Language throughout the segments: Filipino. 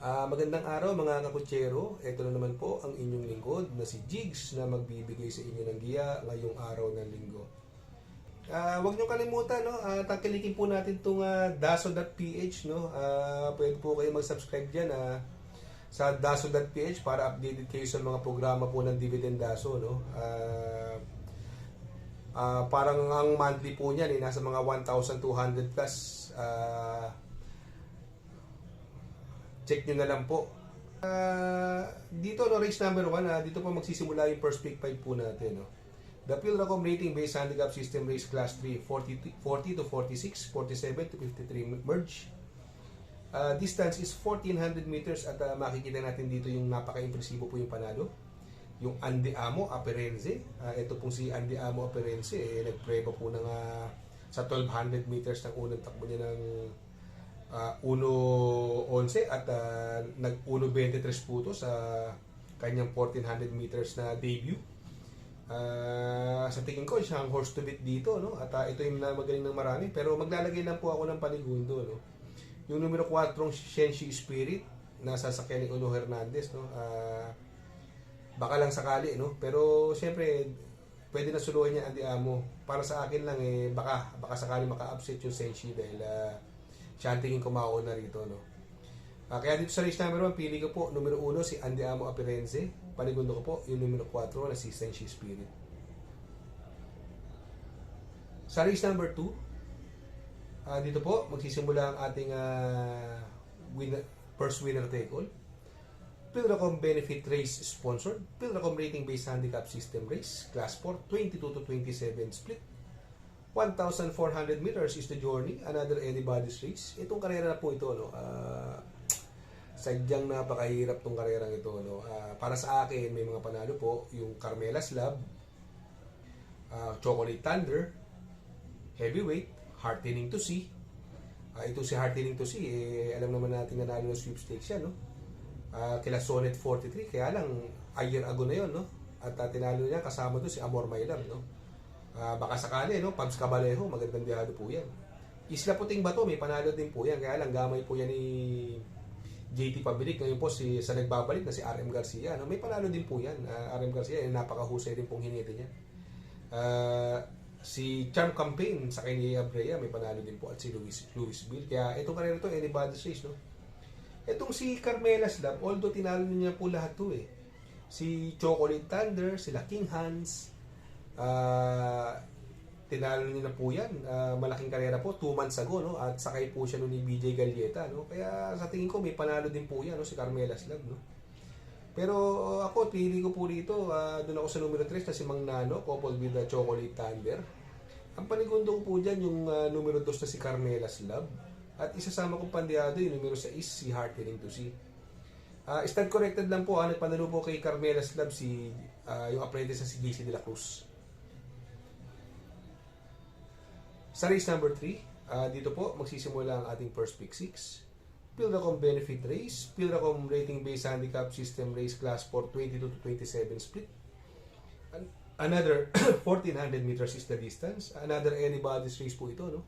Magandang araw mga kakutsero. Ito na naman po ang inyong lingkod na si Jigs na magbibigay sa inyo ng giya ngayong araw ng linggo. Huwag niyo kalimutan, no? Tangkilikin po natin itong daso.ph, no? Pwede po kayo mag-subscribe dyan sa daso.ph para updated kayo sa mga programa po ng Dividend Daso, no? Parang ang monthly po niyan nasa mga 1,200 plus. Check nyo na lang po. Dito, no, race number 1, dito po magsisimula yung first pick 5 po natin. No? The Pilracom rating based handicap system race class 3, 40 to 46, 47 to 53 merge. Distance is 1,400 meters at makikita natin dito yung napaka-impresibo po yung panalo. Yung Andiamo Aperense. Ito pong si Andiamo Aperense, nagpreba po ng, sa 1,200 meters ng unang takbo niya ng 1.11 at nag-1.23 po ito sa kanyang 1,400 meters na debut. Sa tingin ko, siyang horse to beat dito, no? At ito yung magaling ng marami. Pero maglalagay lang po ako ng panigundo, no? Yung numero 4, Shenshi Spirit, nasa sakyan ni Uno Hernandez, no? Baka lang sakali, no? Pero siyempre, pwede na suluhin niya Andiamo. Para sa akin lang, baka sakali maka-upset yung Shenshi dahil siya ang tingin ko mauna rito, no? Kaya dito sa race number 1, pili ko po numero 1 si Andiamo Aperense. Panigundo ko po yung numero 4 na si Shenshi Spirit. Sa race number 2, dito po magsisimula ang ating first winner take all. Pilracom Benefit Race sponsored. Pilracom Rating Based Handicap System Race Class 4, 22 to 27 split. 1,400 meters is the journey, another anybody's race. Itong karera na po ito, no? Sadyang napakahirap tong karerang ito, no? Para sa akin, may mga panalo po, yung Carmela's Lab, Chocolate Thunder, Heavyweight, Heartening to See. Ito si Heartening to See, alam naman natin na nalo ng sweepstakes yan, no? Kila Sonnet 43, kaya lang, a year ago na yun, no? At tinalo niya, kasama to si Amor My Love, no? Baka sakali, no? Pabs Cabalejo, magandang biyado po yan. Isla Puting Bato, may panalo din po yan. Kaya lang, gamay po yan ni JT Pabilik. Ngayon po, sa nagbabalik na si RM Garcia. No? May panalo din po yan. RM Garcia, napakahusay din pong hinete niya. Si Charm Campaign sa kay ni Abrea, may panalo din po. At si Luis Bill. Kaya itong karera ito, anybody's race, no? Itong si Carmela's Lab, although tinalo niya po lahat to Si Chocolate Thunder, sila King Hans, tinalo niya na po yan, malaking karera po 2 months ago, no? At sakay po siya ni BJ Galieta, no? Kaya sa tingin ko may panalo din po yan, no? Si Carmela's Lab, no? Pero ako pili ko po dito, doon ako sa numero 3 na si Mang Nano coupled with the Chocolate Thunder. Ang panigundo ko po dyan yung numero 2 na si Carmela's Lab, at isasama kong pandiado yung numero 6 si Heartening to See. Stand corrected lang po, nagpanalo po kay Carmela's Lab yung apprentice na si JC De La Cruz. Sa race number 3, dito po magsisimula ang ating first pick 6. Pilracom Benefit Race, Pilracom Rating Based Handicap System Race Class 4, 22 to 27 split. Another 1,400 meters is the distance. Another anybody's race po ito, no?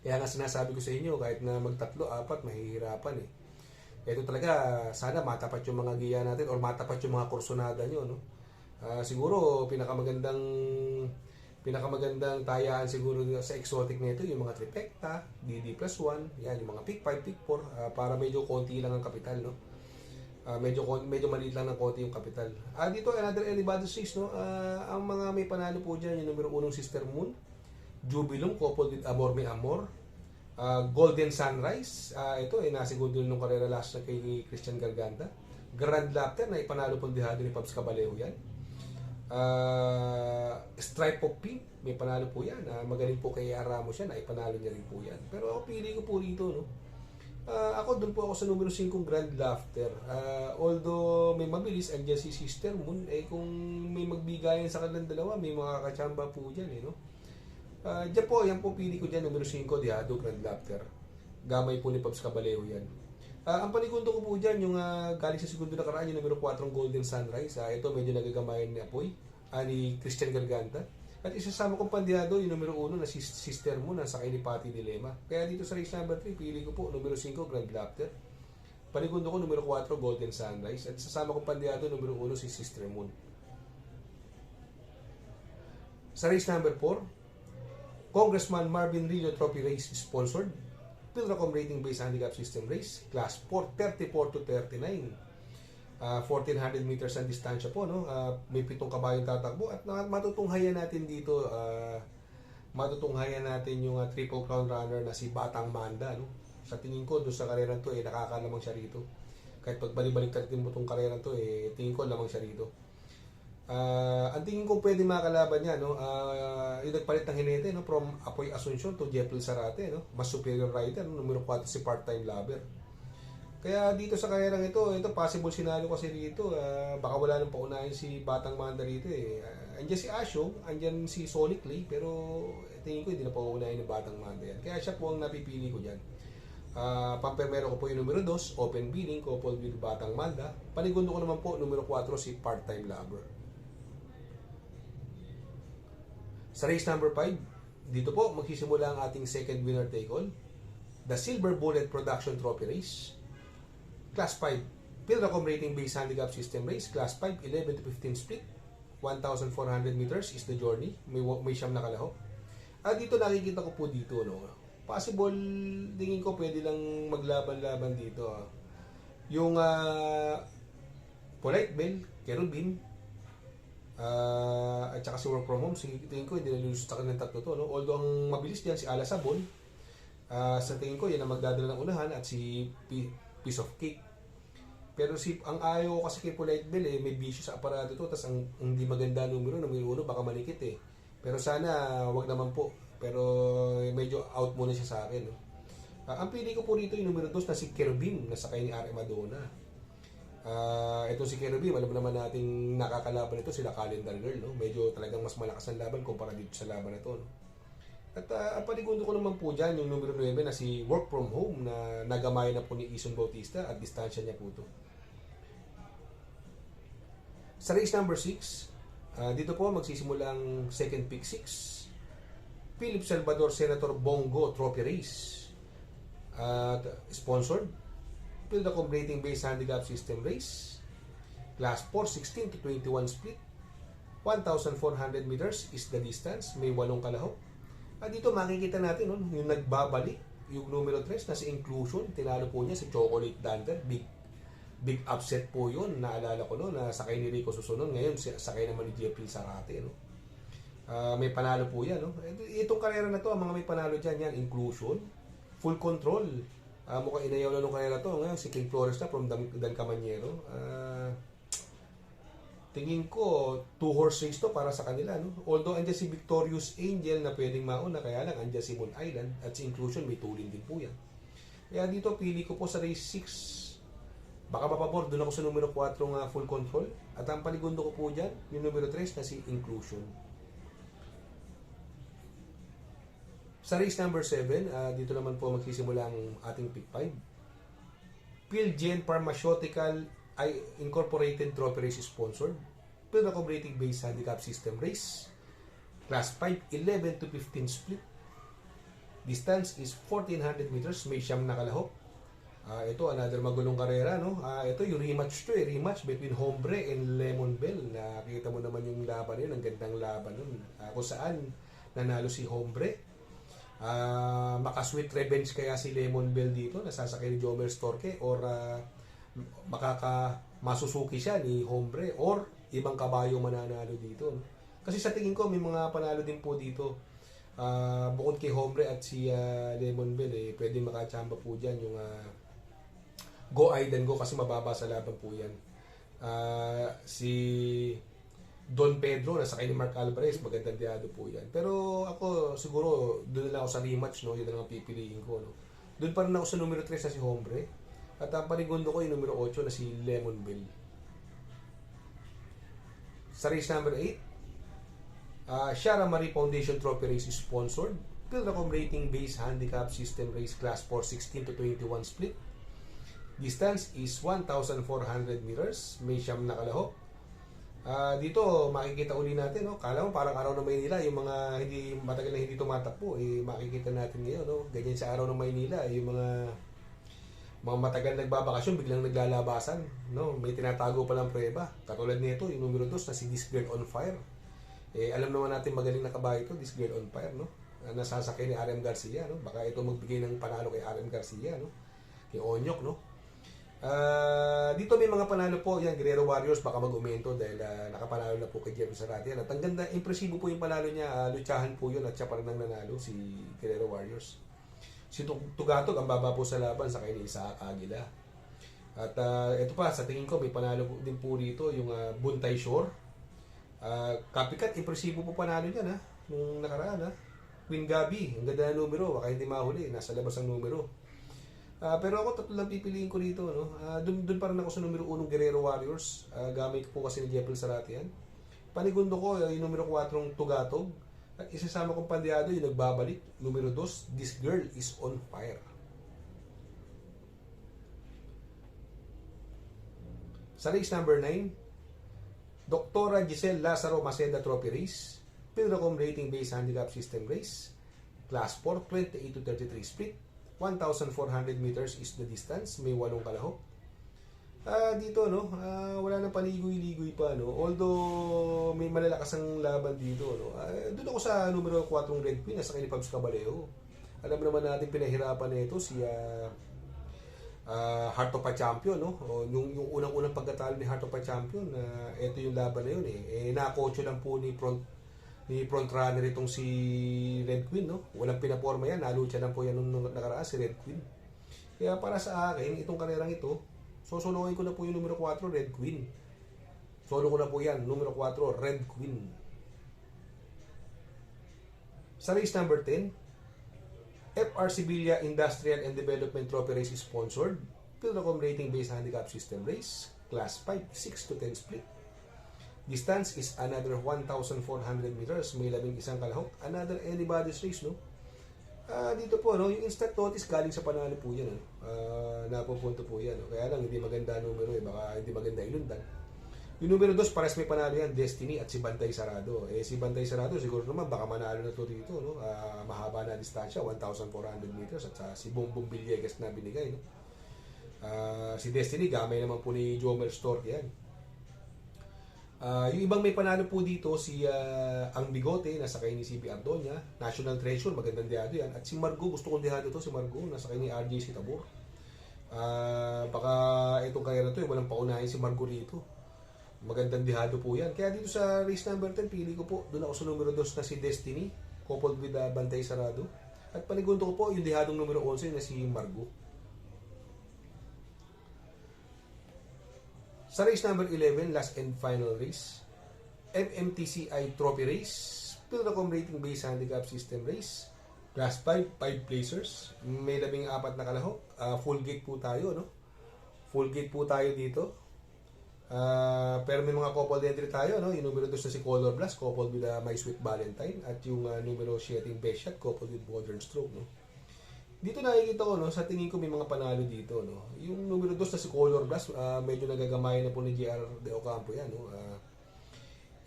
Kaya nga sinasabi ko sa inyo, kahit na magtatlo, 4, mahihirapan Ito talaga, sana matapat yung mga giya natin or matapat yung mga kursonada nyo, no? Siguro, pinakamagandang tayaan siguro sa exotic nito yung mga trifecta, DD+1, yan, yung mga pick 5, pick 4, para medyo konti lang ang kapital, no? Medyo maliit lang ng konti yung kapital. Dito, another anybody's race, no? Ang mga may panalo po dyan, yung numero 1 Sister Moon, Jubilum, coupled with Amor May Amor, Golden Sunrise, ito nasiguro nung karera last na kay Christian Garganta, Grand Laughter na ipanalo pong dihado ni Pabs Cabalejo yan. Stripe of Pink, may panalo po yan. Magaling po kay Ramos yan, ipanalo niya rin po yan. Pero ako pili ko po rito, no? Ako doon po ako sa numero 5 Grand Laughter. Although may mabilis, andyan si Sister Moon, kung may magbigayan sa kanilang dalawa, may mga kachamba po dyan, no? Diyan po, yan po pili ko dyan, numero 5, Diado Grand Laughter. Gamay po ni Pabs Cabalejo yan. Ang panigundo ko po dyan, yung galing sa segundo na karaan, yung numero 4 Golden Sunrise. Ito medyo nagagamayan ni Apoy, ni Christian Garganta. At isasama kong pandiado yung numero 1 na si Sister Moon, nasa kay ni Pati Dilema. Kaya dito sa race number 3, pili ko po numero 5 Grand Laughter. Panigundo ko, numero 4, Golden Sunrise. At sasama kong pandiado, numero 1, si Sister Moon. Sa race number 4, Congressman Marvin Rillo Trophy Race sponsored. Pilracom Rating Based Handicap System Race. Class 4, 34 to 39. 1400 meters ang distansya po, no? May 7 kabayong tatakbo at matutunghayan natin dito, matutunghayan natin yung Triple Crown runner na si Batang Manda, no? Sa tingin ko doon sa karerang to nakakalamang siya rito. Kahit pag balik-balik natin mo itong karerang to tingin ko lamang siya rito. Ang tingin ko pwede makakalaban niya, no? Yung nagpalit ng hinete, no? From Apoy Asuncion to Jeffrey Zarate, no? Mas superior rider, no? Numero 4 si Part-Time Lover. Kaya dito sa karerang ito possible sinalo kasi dito. Baka wala nang paunahin si Batang Manda rito Andiyan si Asyo, andyan si Sonic Lay, pero tingin ko hindi na paunahin ng Batang Manda yan. Kaya siya po ang napipili ko dyan. Pampemero ko po yung numero 2, Open Bidding, coupled with Batang Manda. Panigundo ko naman po, numero 4, si Part-Time Lover. Sa race number 5, dito po magsisimula ang ating second winner take all. The Silver Bullet Production Trophy Race. Class 5, Pilracom Rating Based Handicap System Race. Class 5, 11 to 15 split. 1,400 meters is the journey. May siyam na kalahok. Dito nakikita ko po dito, no? Possible, tingin ko pwede lang maglaban-laban dito. Yung Polite Bell, Kerubin, at saka si Work From Home, tingin ko hindi nalulusot sa kanilang tatlo to, no? Although ang mabilis diyan si Ala Sabon, sa tingin ko yan ang magdadala ng unahan, at si Piece of Cake. Pero ang ayaw ko kasi kay Polite Bell may bisyo sa aparato to, tas ang hindi maganda numero 1 baka malikit Pero sana wag naman po. Pero medyo out muna siya sa akin, no? Ang pili ko po rito yung numero 2 na si Kerubin, na sakay ni Are Madonna. Ito si Kerubin, alam naman nating nakakalaban ito sila Calendar Girl, no? Medyo talagang mas malakas ang laban kumpara dito sa laban na to, no? At ang panigundo ko naman po dyan, yung numero 9 na si Work From Home, na nagamay na po ni Ison Bautista at distansya niya po ito. Sa race number 6, dito po magsisimula ang second pick 6. Philip Salvador Senator Bongo Trophy Race. Sponsored. Pilracom Rating Based Handicap System Race. Class 4, 16 to 21 split. 1,400 meters is the distance. May 8 kalahok. Dito makikita natin, no, yung nagbabalik, yung numero 3 na si Inclusion. Tinalo po niya si Chocolate Thunder. Big upset po yun. Naalala ko, no, na sakay ni Rico Susunon. Ngayon sakay naman ni Jeffrey Zarate, no? May panalo po yan, no? Itong karera na to, ang mga may panalo dyan yan, Inclusion, Full Control, mukhang inayaw na nung karera to. Ngayon si King Flores na from Dan Camanyero. Tingin ko 2-horse race to para sa kanila, no? Although andyan si Victorious Angel na pwedeng mauna, kaya lang andyan si Moon Island, at si Inclusion may tulin din po yan. Kaya dito pili ko po sa race 6. Baka mapabor, doon ako sa numero 4 nga Full Control. At ang panigundo ko po dyan, yung numero 3 na si Inclusion. Sa race number 7, dito naman po magsisimula ang ating pick 5. Pilgen Pharmaceutical Incorporated Trophy Race sponsored. Pilracom Rating Based Handicap System Race. Class 5, 11 to 15 split. Distance is 1,400 meters. May siyam na kalahok. Ito, another magulong karera, no? Ito, yung rematch to rematch between Hombre and Lemon Bell. Nakita mo naman yung laban yun, ang gandang laban nun. Kung saan nanalo si Hombre. Makasweet revenge kaya si Lemon Bell dito, nasasakay ni Jomer Storke, or masusuki siya ni Hombre, or ibang kabayo mananalo dito, no? Kasi sa tingin ko may mga panalo din po dito, bukod kay Hombre at si Lemon Bell, pwedeng makachamba po dyan yung Go Aiden Go, kasi mababa sa laban po yan. Si Don Pedro, nasa kay ni Mark Alvarez, magandang diado po yan. Pero ako siguro doon na ako sa rematch, no? Yun ang pipiliin ko, no? Doon pa rin ako sa numero 3 na si Hombre. At ang panigundo ko yung numero 8 na si Lemon Bell. Sa race number 8, Shara Marie Foundation Trophy Race is sponsored. Pilracom Rating Based Handicap System Race. Class 4, 16 to 21 split. Distance is 1,400 meters. May siyam na kalahok. Dito makikita uli natin, no? Kala mo parang araw ng Maynila, yung mga hindi matagal na hindi tumatakbo, makikita natin ngayon, no? Ganyan sa araw ng Maynila, yung mga Mga matagal nagbabakasyon, biglang naglalabasan. No? May tinatago palang prueba. Katulad nito, yung numero 2 na si This Girl on Fire. Alam naman natin magaling na kabayo ito, This Girl on Fire. No? Nasasakay ni RM Garcia. No? Baka ito magbigay ng panalo kay RM Garcia. No? Kay Onyok. No? Dito may mga panalo po. Yan, Guerrero Warriors baka mag-umento dahil nakapanalo na po kay Jeffrey Sarati. At ang ganda, impresibo po yung panalo niya. Luchahan po yun at siya pa rin ang nanalo, si Guerrero Warriors. Si Tugatog, ang baba po sa laban sa kay ni Isaac Aguila. At ito pa, sa tingin ko, may panalo din po dito, yung Buntay Shore. Copycat, impresibo po panalo niya, nung nakaraan, Queen Gabi, ang ganda na numero, baka hindi mahuli, nasa labas ang numero. Pero ako, tatlo lang pipiliin ko dito, no? Dun pa rin ako sa numero 1 Guerrero Warriors. Gamit po kasi ni Jeffrey Sarati yan. Panigundo ko, yung numero 4 Tugatog. At isasama kong pandiado yung nagbabalik. Numero 2, This Girl is on Fire. Sa race number 9, Dr. Giselle Lazaro Maceda Trophy Race, Pilracom Rating Based Handicap System Race, Class 4, 28 to 33 split, 1,400 meters is the distance, may 8 kalahok. Dito, no, wala nang paligoy-ligoy pa, no, although may malalakas ang laban dito, no. Doon ako sa numero 4 Red Queen, nasa kay Pabs Caballero. Alam naman natin pinahirapan na ito si Heart of a Champion, no? Yung unang-unang pagkatalo ni Heart of a Champion, ito yung laban na yun, nakotso lang po ni front runner itong si Red Queen, no? Walang pinaporma yan, nalucha lang po yan nung nakaraan si Red Queen. Kaya para sa akin, itong karerang ito, sosolohin ko na po yung numero 4, Red Queen. Solo ko na po yan, numero 4, Red Queen. Sa race number 10, FR Sevilla Industrial and Development Trophy Race is sponsored. Pilracom Rating Based Handicap System Race, Class 5, 6 to 10 split. Distance is another 1,400 meters, may 11 kalahok. Another anybody's race, no? Dito po, no, yung instant notice galing sa panalo po yan, napupunto po yan, no? Kaya lang hindi maganda numero, baka hindi maganda ilundan. Yung numero 2, pares may panalo yan, Destiny at si Bantay Sarado. Si Bantay Sarado siguro naman baka manalo na to dito, no? Mahaba na distansya, 1,400 meters, at si Bongbong Villegas na binigay, no? Si Destiny gamay naman po ni Jomel Stork yan. Yung ibang may panalo po dito, si Ang Bigote, nasa kay ni CB Ardonia, National Treasure, magandang dihado yan. At si Margo, gusto kong dihado to, si Margo, nasa kay ni RJC Tabor. Baka itong kaya na to, walang paunahin si Margo rito. Magandang dihado po yan. Kaya dito sa race number 10, pili ko po, doon ako sa numero 2 na si Destiny, coupled with Bantay Sarado. At panigundo ko po yung dihadong numero 11 na si Margo. Sa race number 11, last and final race, MMTCI Trophy Race, Pilracom Rating Based Handicap System Race, Class 5, 5 placers, may 14 na kalahok, full gate po tayo, no? Full gate po tayo dito. Pero may mga coupled entry tayo, no? Yung numero 2 na si Color Blast, coupled with My Sweet Valentine, at yung numero 7 Best Shot, coupled with Modern Stroke, no? Dito nakikita ko, no, sa tingin ko may mga panalo dito, no. Yung numero 2 na si Color Blast, medyo nagagamayan na po ni JR De Ocampo yan, no.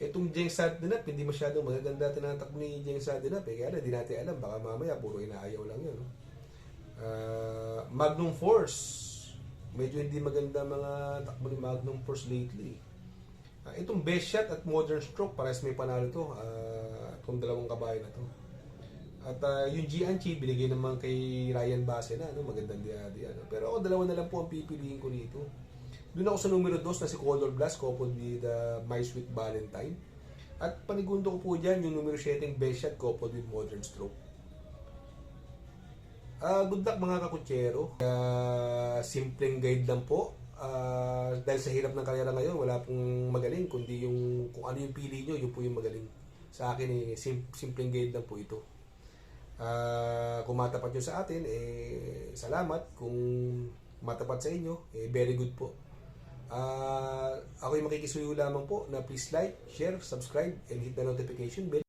Itong Jeng Sadinap, hindi masyadong magaganda tinatakbo ni Jeng Sadinap, kaya di natin alam, baka mamaya puro inaayaw lang yun, no. Magnum Force, medyo hindi maganda mga takbo ni Magnum Force lately. Itong Best Shot at Modern Stroke, parehas may panalo to, itong dalawang kabayo na to. At yung Gianchi, binigay naman kay Ryan Base na, no? Magandang diadi. Pero ako, dalawa na lang po ang pipiliin ko dito. Doon ako sa numero 2 na si Color Blast, coupled with My Sweet Valentine. At panigundo ko po dyan, yung numero 7 Best Shot, coupled with Modern Stroke. Good luck mga kakutsero. Simpleng guide lang po. Dahil sa hirap ng karera ngayon, wala pong magaling, kundi yung kung ano yung pili nyo, yun po yung magaling. Sa akin, simpleng guide lang po ito. Kung matapat nyo sa atin, salamat. Kung matapat sa inyo, very good po. Ako yung makikisuyo lamang po na please like, share, subscribe, and hit the notification bell.